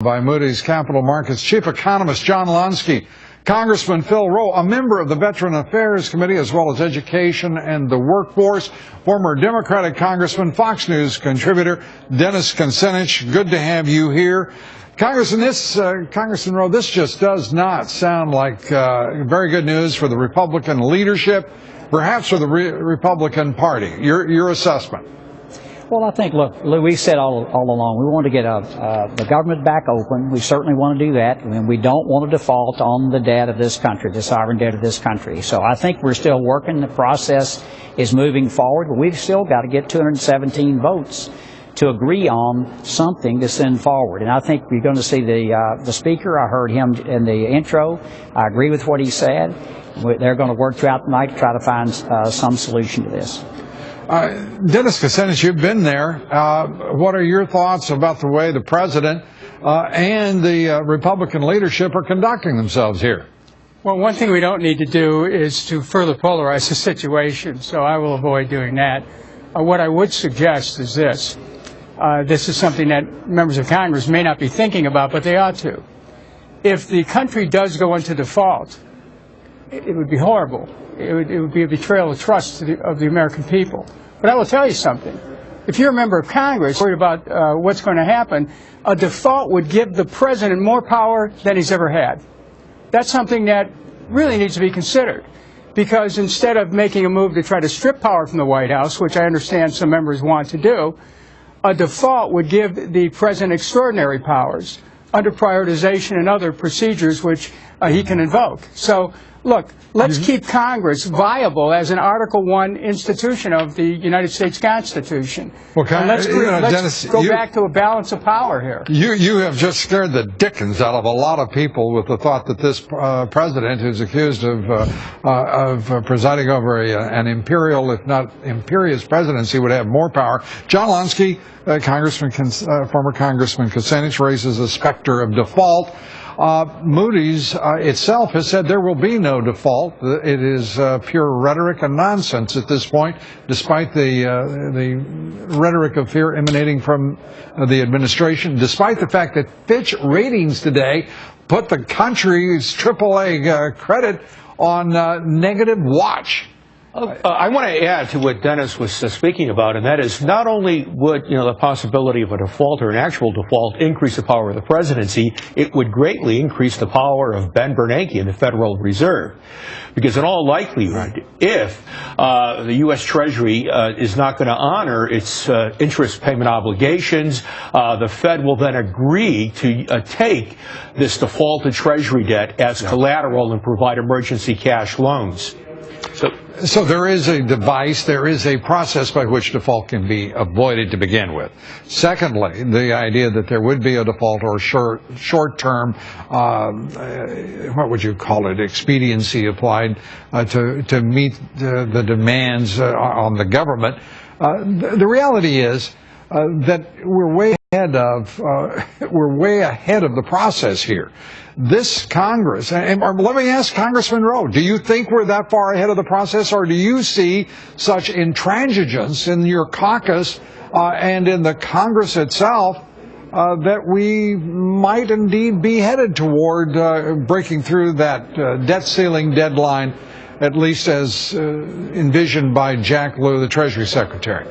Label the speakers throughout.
Speaker 1: By Moody's Capital Markets chief economist John Lonski, Congressman Phil Rowe, a member of the Veteran Affairs Committee as well as Education and the Workforce, former Democratic Congressman, Fox News contributor Dennis Kucinich. Good to have you here. Congressman Rowe, this just does not sound like very good news for the Republican leadership, perhaps for the Republican Party. Your assessment?
Speaker 2: Well, I think, look, Lou, we said all along we want to get the government back open. We certainly want to do that, and we don't want to default on the debt of this country, the sovereign debt of this country. So I think we're still working. The process is moving forward, but we've still got to get 217 votes to agree on something to send forward. And I think you're going to see the speaker. I heard him in the intro. I agree with what he said. They're going to work throughout the night to try to find some solution to this.
Speaker 1: Dennis Kucinich, you've been there. What are your thoughts about the way the president and the Republican leadership are conducting themselves here?
Speaker 3: Well, one thing we don't need to do is to further polarize the situation, so I will avoid doing that. What I would suggest is this. This is something that members of Congress may not be thinking about, but they ought to. If the country does go into default, it would be horrible. It would be a betrayal of trust of the American people. But I will tell you something. If you're a member of Congress worried about what's going to happen, a default would give the president more power than he's ever had. That's something that really needs to be considered. Because instead of making a move to try to strip power from the White House, which I understand some members want to do, a default would give the president extraordinary powers under prioritization and other procedures which he can invoke. So, look, let's keep Congress viable as an Article I institution of the United States Constitution. Well, let's Dennis, go back to a balance of power here.
Speaker 1: You have just scared the dickens out of a lot of people with the thought that this president, who's accused of presiding over an imperial, if not imperious presidency, would have more power. John Lonski, former Congressman Kucinich, raises a specter of default. Moody's itself has said there will be no default. It is pure rhetoric and nonsense at this point, despite the rhetoric of fear emanating from the administration, despite the fact that Fitch ratings today put the country's AAA credit on negative watch.
Speaker 4: I want to add to what Dennis was speaking about, and that is not only would the possibility of a default or an actual default increase the power of the presidency, it would greatly increase the power of Ben Bernanke and the Federal Reserve. Because in all likelihood, if the U.S. Treasury is not going to honor its interest payment obligations, the Fed will then agree to take this defaulted Treasury debt as collateral and provide emergency cash loans.
Speaker 1: So there is a device, there is a process by which default can be avoided to begin with. Secondly, the idea that there would be a default or short-term, what would you call it, expediency applied to meet the demands on the government. The reality is that we're way ahead of the process here. This Congress, and let me ask Congressman Rowe, do you think we're that far ahead of the process, or do you see such intransigence in your caucus and in the Congress itself that we might indeed be headed toward breaking through that debt ceiling deadline, at least as envisioned by Jack Lew, the Treasury Secretary?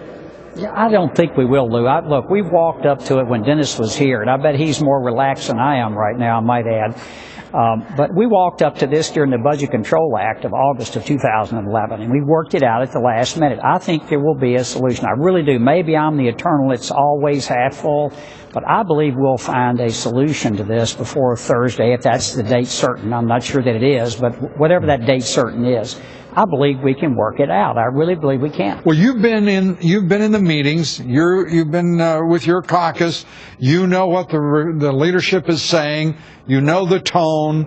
Speaker 2: Yeah, I don't think we will, Lou. Look, we walked up to it when Dennis was here, and I bet he's more relaxed than I am right now, I might add. But we walked up to this during the Budget Control Act of August of 2011, and we worked it out at the last minute. I think there will be a solution. I really do. Maybe I'm the eternal, it's always half full, but I believe we'll find a solution to this before Thursday, if that's the date certain. I'm not sure that it is, but whatever that date certain is, I believe we can work it out. I really believe we can.
Speaker 1: Well, you've been in the meetings. You've been with your caucus. You know what the leadership is saying. You know the tone.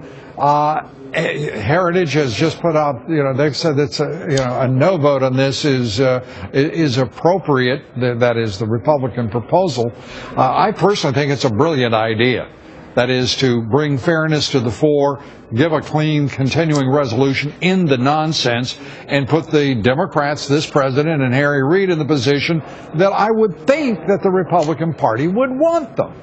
Speaker 1: Heritage has just put out. They've said that a no vote on this is appropriate. That is the Republican proposal. I personally think it's a brilliant idea. That is to bring fairness to the fore, give a clean, continuing resolution in the nonsense, and put the Democrats, this president, and Harry Reid in the position that I would think that the Republican Party would want them.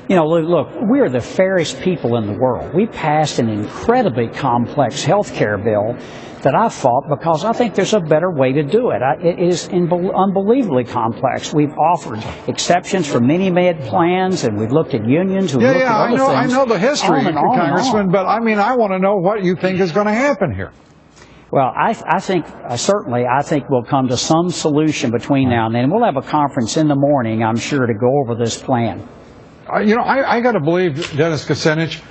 Speaker 2: You know, look, we're the fairest people in the world. We passed an incredibly complex health care bill that I fought because I think there's a better way to do it. It is unbelievably complex. We've offered exceptions for mini-med plans, and we've looked at unions. We've looked at other things.
Speaker 1: I know the history, Congressman, but I mean, I want to know what you think is going to happen here.
Speaker 2: Well, I think, certainly, I think we'll come to some solution between now and then. We'll have a conference in the morning, I'm sure, to go over this plan.
Speaker 1: You know, I got to believe, Dennis Kucinich,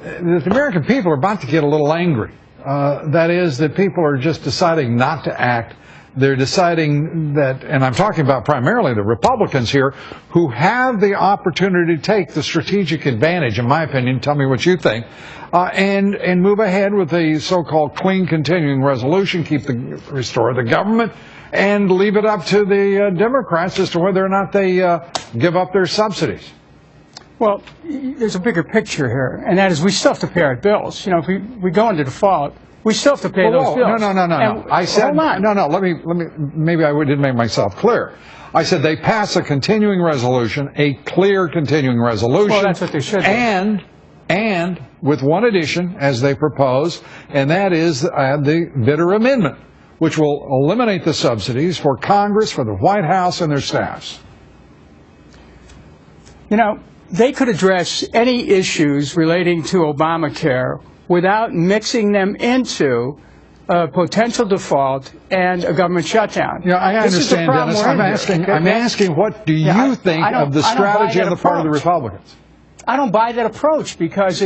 Speaker 1: that the American people are about to get a little angry. That is, that people are just deciding not to act. They're deciding that, and I'm talking about primarily the Republicans here, who have the opportunity to take the strategic advantage, in my opinion, tell me what you think, and move ahead with the so-called clean continuing resolution, restore the government, and leave it up to the Democrats as to whether or not they give up their subsidies.
Speaker 3: Well, there's a bigger picture here, and that is we still have to pay our bills. You know, if we go into default, we still have to pay those bills.
Speaker 1: No. I said, no, let me, maybe I didn't make myself clear. I said they pass a continuing resolution, a clear continuing resolution.
Speaker 3: Well, that's what they should do.
Speaker 1: And with one addition, as they propose, and that is the Vitter Amendment, which will eliminate the subsidies for Congress, for the White House, and their staffs.
Speaker 3: You know, they could address any issues relating to Obamacare without mixing them into a potential default and a government shutdown.
Speaker 1: Yeah, I understand, Dennis. I'm asking, what do you think of the strategy on the part of the Republicans?
Speaker 3: I don't buy that approach because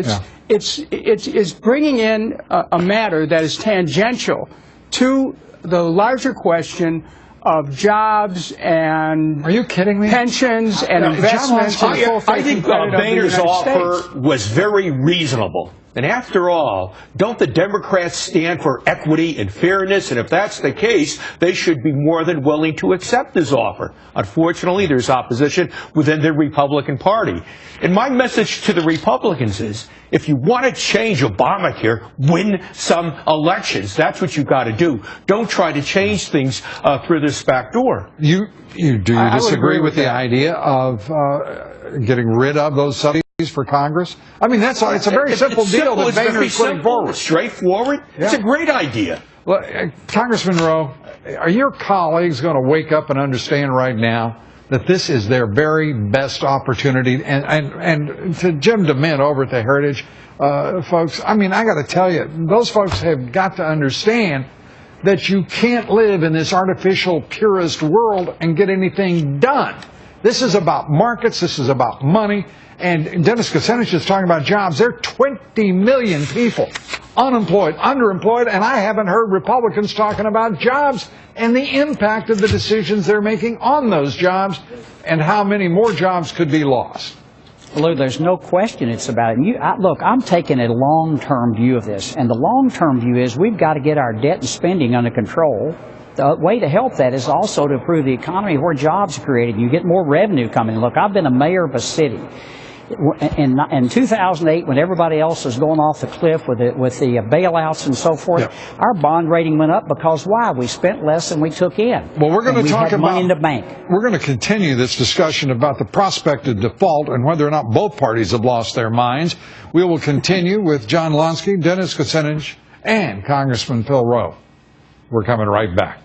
Speaker 3: it's bringing in a matter that is tangential to the larger question of jobs and
Speaker 1: are you kidding me?
Speaker 3: Pensions and investments.
Speaker 4: I think Boehner's offer was very reasonable. And after all, don't the Democrats stand for equity and fairness? And if that's the case, they should be more than willing to accept his offer. Unfortunately, there's opposition within the Republican Party. And my message to the Republicans is, if you want to change Obamacare, win some elections. That's what you've got to do. Don't try to change things through this back door.
Speaker 1: Do you disagree with the idea of getting rid of those subsidies for Congress? I mean, it's a very simple deal that Boehner's putting forward.
Speaker 4: Straightforward. Yeah. It's a great idea.
Speaker 1: Well, Congressman Rowe, are your colleagues going to wake up and understand right now that this is their very best opportunity? And to Jim DeMint over at the Heritage folks, I mean, I got to tell you, those folks have got to understand that you can't live in this artificial purist world and get anything done. This is about markets. This is about money. And Dennis Kucinich is talking about jobs. There are 20 million people unemployed, underemployed, and I haven't heard Republicans talking about jobs and the impact of the decisions they're making on those jobs and how many more jobs could be lost.
Speaker 2: Lou, there's no question it's about it. Look, I'm taking a long-term view of this, and the long-term view is we've got to get our debt and spending under control. The way to help that is also to improve the economy where jobs are created. You get more revenue coming. Look, I've been a mayor of a city. In 2008, when everybody else was going off the cliff with the bailouts and so forth, our bond rating went up because why? We spent less than we took in.
Speaker 1: Well, we're going to talk about
Speaker 2: money in the bank.
Speaker 1: We're going to continue this discussion about the prospect of default and whether or not both parties have lost their minds. We will continue with John Lonski, Dennis Kucinich, and Congressman Phil Rowe. We're coming right back.